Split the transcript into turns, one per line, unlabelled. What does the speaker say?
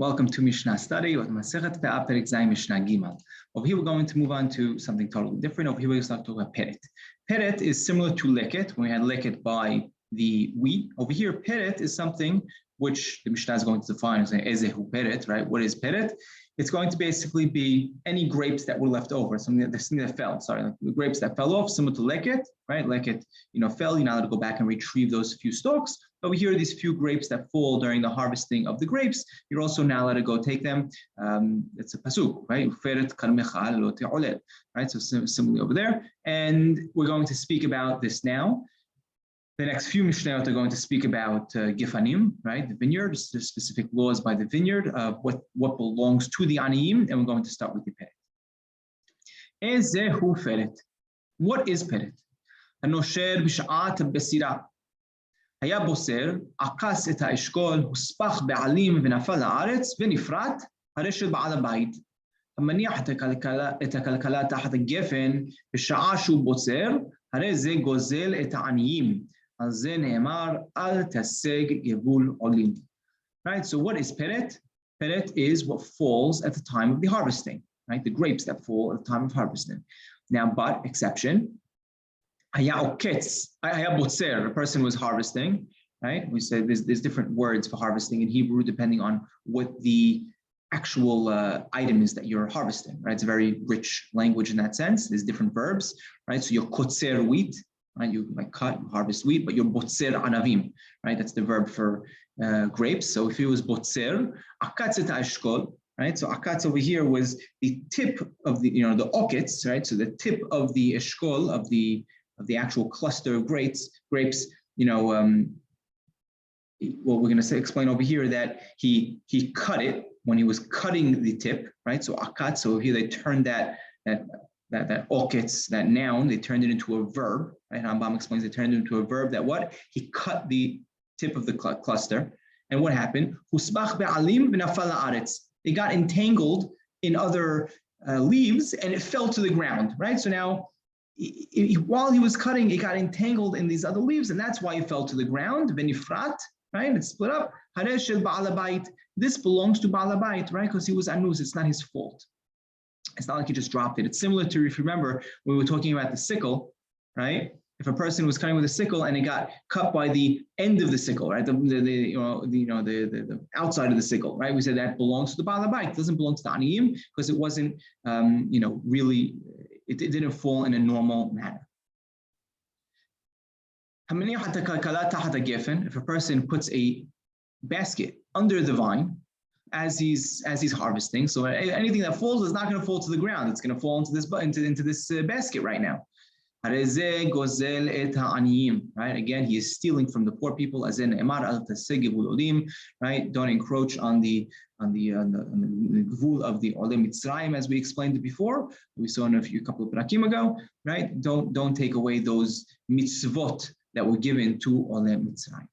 Welcome to Mishna study with Masechet Peah Peret Zayin Mishna Gimel. Over here, we're going to move on to something totally different. Over here, we're going to start talking about Peret. Peret is similar to leket, when we had leket by the wheat. Over here, Peret is something which the Mishnah is going to define as Ezehu Peret, right? What is Peret? It's going to basically be any grapes that were left over, something that fell, like the grapes that fell off, similar to leket, right? Leket, fell, you're not allowed to go back and retrieve those few stalks. Over here, these few grapes that fall during the harvesting of the grapes, you're also now allowed to go take them. It's a pasuk, right? Right? So similarly over there. And we're going to speak about this now. The next few Mishnayot are going to speak about Gifanim, right? The vineyard, the specific laws by the vineyard of what belongs to the Aniyim, and we're going to start with the Peret. Ezehu Peret. What is Peret? Hanosher b'sha'at besira. היה בוסר, עקס את האשכול, הוספח בעלים ונפל לארץ ונפרט, הרי של בעל הבית. המניח את הכלכלה תחת הגפן, בשעה שהוא בוסר, הרי זה גוזל את העניים. על זה נאמר, אל תשג גבול עולים. Right, so what is Peret? Peret is what falls at the time of the harvesting, right? The grapes that fall at the time of harvesting. Now, but exception, a person was harvesting, right? We said there's different words for harvesting in Hebrew depending on what the actual item is that you're harvesting, right? It's a very rich language in that sense. There's different verbs, right? So you're kotzer wheat, right? You cut, you harvest wheat, but you're botzer anavim, right? That's the verb for grapes. So if it was botzer, akatz et ha'eshkol, right? So akatz over here was the tip of the, the oketz, right? So the tip of the eshkol, of the actual cluster of grapes, what we're going to explain over here that he cut it when he was cutting the tip, right? So akat, so here they turned that oketz, that noun, they turned it into a verb, right? Rambam explains they turned it into a verb that what? He cut the tip of the cluster, and what happened? Husbach be'alim v'nafal ha'aretz. It got entangled in other leaves and it fell to the ground, right? So now, while he was cutting, it got entangled in these other leaves, and that's why it fell to the ground. Venifrat, right? It's split up. Hareshel ba'alabait. This belongs to ba'alabait, right? Because he was anus. It's not his fault. It's not like he just dropped it. It's similar to, if you remember, when we were talking about the sickle, right? If a person was cutting with a sickle and it got cut by the end of the sickle, right? The outside of the sickle, right? We said that belongs to the ba'alabait. It doesn't belong to the aniyim because it wasn't, really. It didn't fall in a normal manner. If a person puts a basket under the vine as he's harvesting, so anything that falls is not going to fall to the ground. It's going to fall into this basket right now. Right? Again, he is stealing from the poor people. Right? Don't encroach on the gvul of the Olem Mitzrayim, as we explained it before. We saw in a couple of parakim ago. Right? Don't take away those mitzvot that were given to Olem Mitzrayim.